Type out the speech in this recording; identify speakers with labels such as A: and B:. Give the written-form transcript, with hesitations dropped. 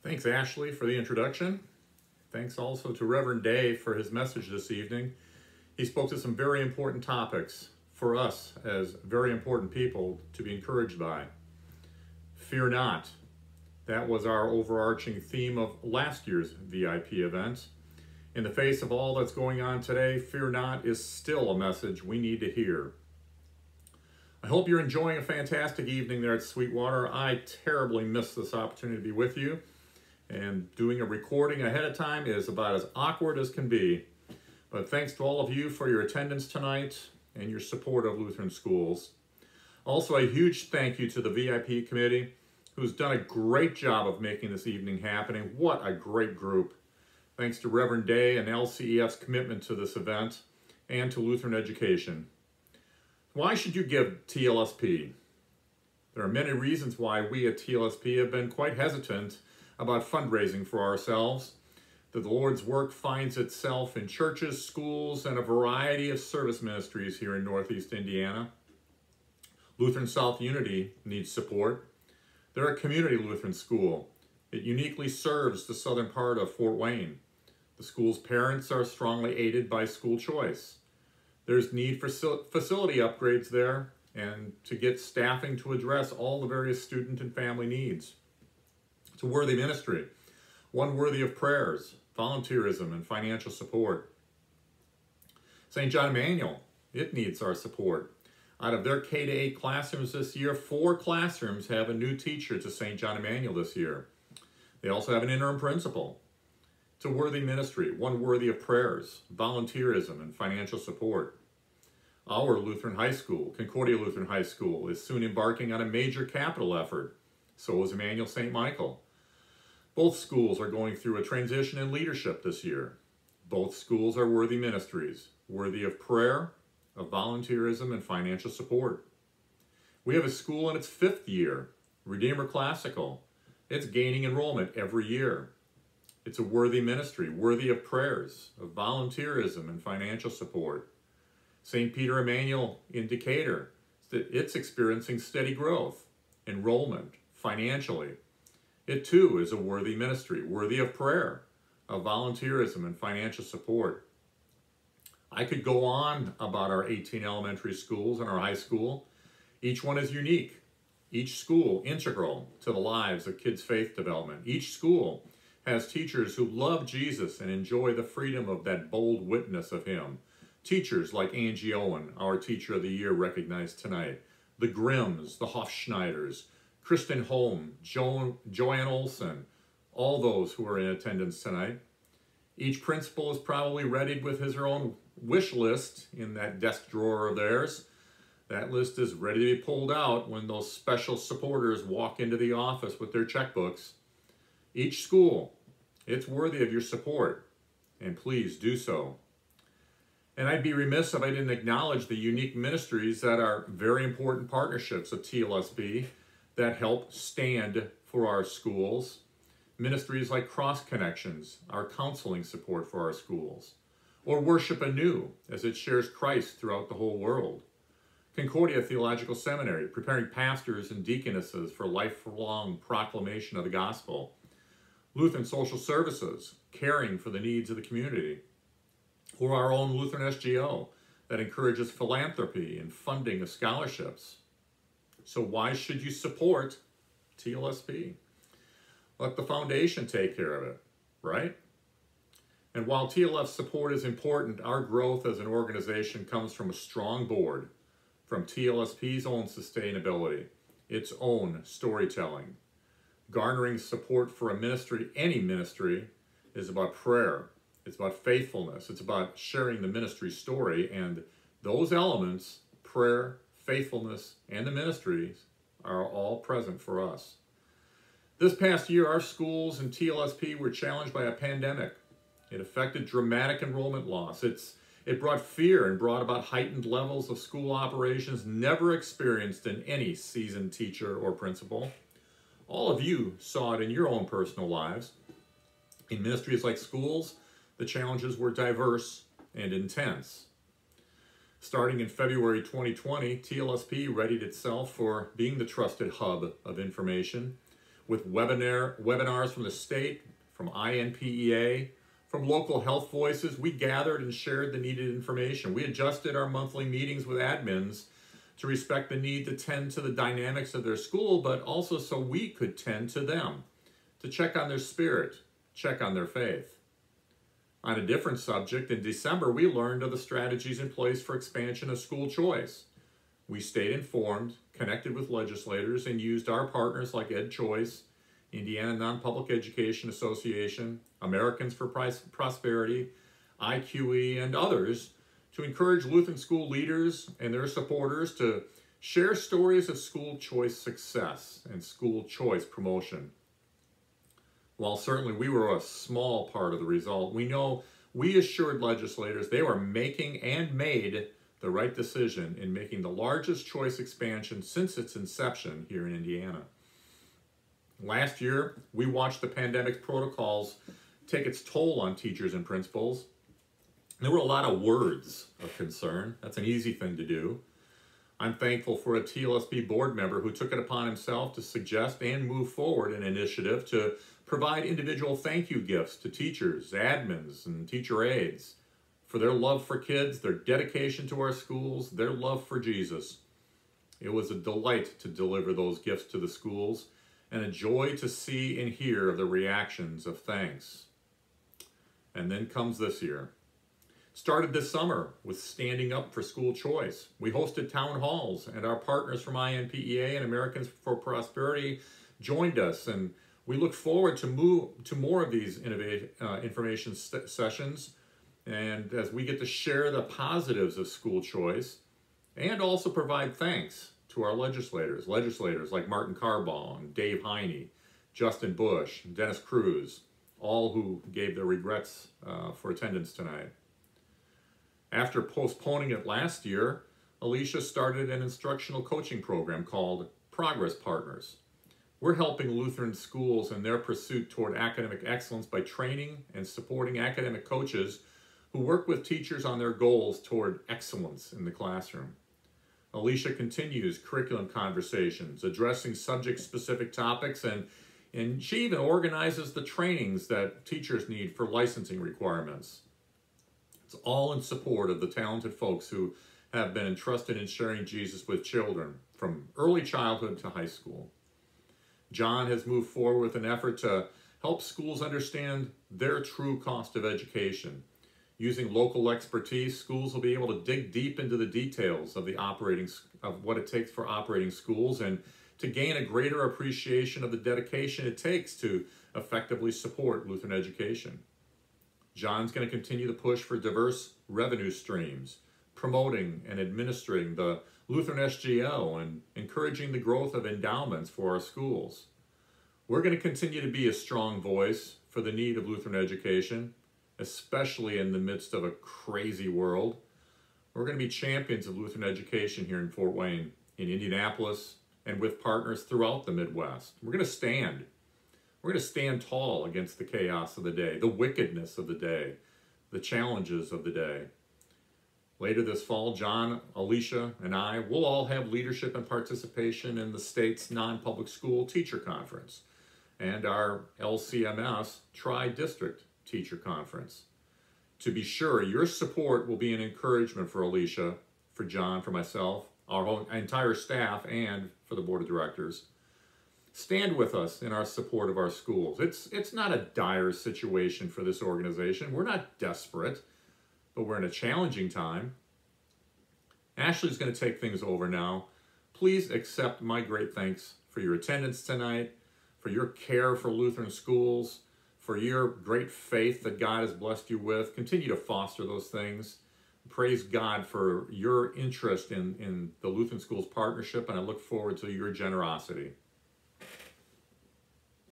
A: Thanks, Ashley, for the introduction. Thanks also to Reverend Day for his message this evening. He spoke to some very important topics for us as very important people to be encouraged by. Fear not. That was our overarching theme of last year's VIP event. In the face of all that's going on today, fear not is still a message we need to hear. I hope you're enjoying a fantastic evening there at Sweetwater. I terribly missed this opportunity to be with you, and doing a recording ahead of time is about as awkward as can be. But thanks to all of you for your attendance tonight and your support of Lutheran schools. Also, a huge thank you to the VIP committee, who's done a great job of making this evening happening. What a great group. Thanks to Reverend Day and LCEF's commitment to this event and to Lutheran education. Why should you give TLSP? There are many reasons why we at TLSP have been quite hesitant about fundraising for ourselves. The Lord's work finds itself in churches, schools, and a variety of service ministries here in Northeast Indiana. Lutheran South Unity needs support. They're a community Lutheran school. It uniquely serves the southern part of Fort Wayne. The school's parents are strongly aided by school choice. There's need for facility upgrades there and to get staffing to address all the various student and family needs. It's a worthy ministry, one worthy of prayers, volunteerism, and financial support. St. John Emanuel, it needs our support. Out of their K-8 classrooms this year, 4 classrooms have a new teacher to St. John Emanuel this year. They also have an interim principal. It's a worthy ministry, one worthy of prayers, volunteerism, and financial support. Our Lutheran High School, Concordia Lutheran High School, is soon embarking on a major capital effort. So is Emmanuel St. Michael. Both schools are going through a transition in leadership this year. Both schools are worthy ministries, worthy of prayer, of volunteerism, and financial support. We have a school in its 5th year, Redeemer Classical. It's gaining enrollment every year. It's a worthy ministry, worthy of prayers, of volunteerism, and financial support. St. Peter Emmanuel in Decatur, it's experiencing steady growth, enrollment, financially. It too is a worthy ministry, worthy of prayer, of volunteerism, and financial support. I could go on about our 18 elementary schools and our high school. Each one is unique. Each school integral to the lives of kids' faith development. Each school has teachers who love Jesus and enjoy the freedom of that bold witness of him. Teachers like Angie Owen, our Teacher of the Year recognized tonight. The Grimms, the Hofschneiders, Kristen Holm, Joanne Olson, all those who are in attendance tonight. Each principal is probably readied with his or own wish list in that desk drawer of theirs. That list is ready to be pulled out when those special supporters walk into the office with their checkbooks. Each school, it's worthy of your support, and please do so. And I'd be remiss if I didn't acknowledge the unique ministries that are very important partnerships of TLSB that help stand for our schools. Ministries like Cross Connections, our counseling support for our schools, or Worship Anew, as it shares Christ throughout the whole world. Concordia Theological Seminary, preparing pastors and deaconesses for lifelong proclamation of the gospel. Lutheran Social Services, caring for the needs of the community. Or our own Lutheran SGO, that encourages philanthropy and funding of scholarships. So why should you support TLSP? Let the foundation take care of it, right? And while TLF support is important, our growth as an organization comes from a strong board, from TLSP's own sustainability, its own storytelling. Garnering support for a ministry, any ministry, is about prayer. It's about faithfulness. It's about sharing the ministry story, and those elements, prayer, faithfulness, and the ministries, are all present for us. This past year, our schools and TLSP were challenged by a pandemic. It affected dramatic enrollment loss. It brought fear and brought about heightened levels of school operations never experienced in any seasoned teacher or principal. All of you saw it in your own personal lives. In ministries like schools, the challenges were diverse and intense. Starting in February 2020, TLSP readied itself for being the trusted hub of information. with webinars from the state, from INPEA, from local health voices. We gathered and shared the needed information. We adjusted our monthly meetings with admins to respect the need to tend to the dynamics of their school, but also so we could tend to them, to check on their spirit, check on their faith. On a different subject, in December, we learned of the strategies in place for expansion of school choice. We stayed informed, connected with legislators, and used our partners like EdChoice, Indiana Non-Public Education Association, Americans for Prosperity, IQE, and others to encourage Lutheran school leaders and their supporters to share stories of school choice success and school choice promotion. While certainly we were a small part of the result, we know we assured legislators they were making and made the right decision in making the largest choice expansion since its inception here in Indiana. Last year, we watched the pandemic protocols take its toll on teachers and principals. There were a lot of words of concern. That's an easy thing to do. I'm thankful for a TLSB board member who took it upon himself to suggest and move forward an initiative to provide individual thank you gifts to teachers, admins, and teacher aides for their love for kids, their dedication to our schools, their love for Jesus. It was a delight to deliver those gifts to the schools and a joy to see and hear the reactions of thanks. And then comes this year. Started this summer with Standing Up for School Choice. We hosted town halls, and our partners from INPEA and Americans for Prosperity joined us, and we look forward to more of these information sessions, and as we get to share the positives of school choice and also provide thanks to our legislators like Martin Carbaugh and Dave Heine, Justin Bush, and Dennis Cruz, all who gave their regrets for attendance tonight. After postponing it last year, Alicia started an instructional coaching program called Progress Partners. We're helping Lutheran schools in their pursuit toward academic excellence by training and supporting academic coaches who work with teachers on their goals toward excellence in the classroom. Alicia continues curriculum conversations, addressing subject-specific topics, and she even organizes the trainings that teachers need for licensing requirements. It's all in support of the talented folks who have been entrusted in sharing Jesus with children from early childhood to high school. John has moved forward with an effort to help schools understand their true cost of education. Using local expertise, schools will be able to dig deep into the details of what it takes for operating schools and to gain a greater appreciation of the dedication it takes to effectively support Lutheran education. John's going to continue to push for diverse revenue streams, promoting and administering the Lutheran SGO and encouraging the growth of endowments for our schools. We're going to continue to be a strong voice for the need of Lutheran education, especially in the midst of a crazy world. We're going to be champions of Lutheran education here in Fort Wayne, in Indianapolis, and with partners throughout the Midwest. We're going to stand. We're going to stand tall against the chaos of the day, the wickedness of the day, the challenges of the day. Later this fall, John, Alicia, and I will all have leadership and participation in the state's non-public school teacher conference and our LCMS Tri-District Teacher Conference. To be sure, your support will be an encouragement for Alicia, for John, for myself, our whole entire staff, and for the board of directors. Stand with us in our support of our schools. It's not a dire situation for this organization. We're not desperate, but we're in a challenging time. Ashley's going to take things over now. Please accept my great thanks for your attendance tonight, for your care for Lutheran schools, for your great faith that God has blessed you with. Continue to foster those things. Praise God for your interest in the Lutheran Schools Partnership, and I look forward to your generosity.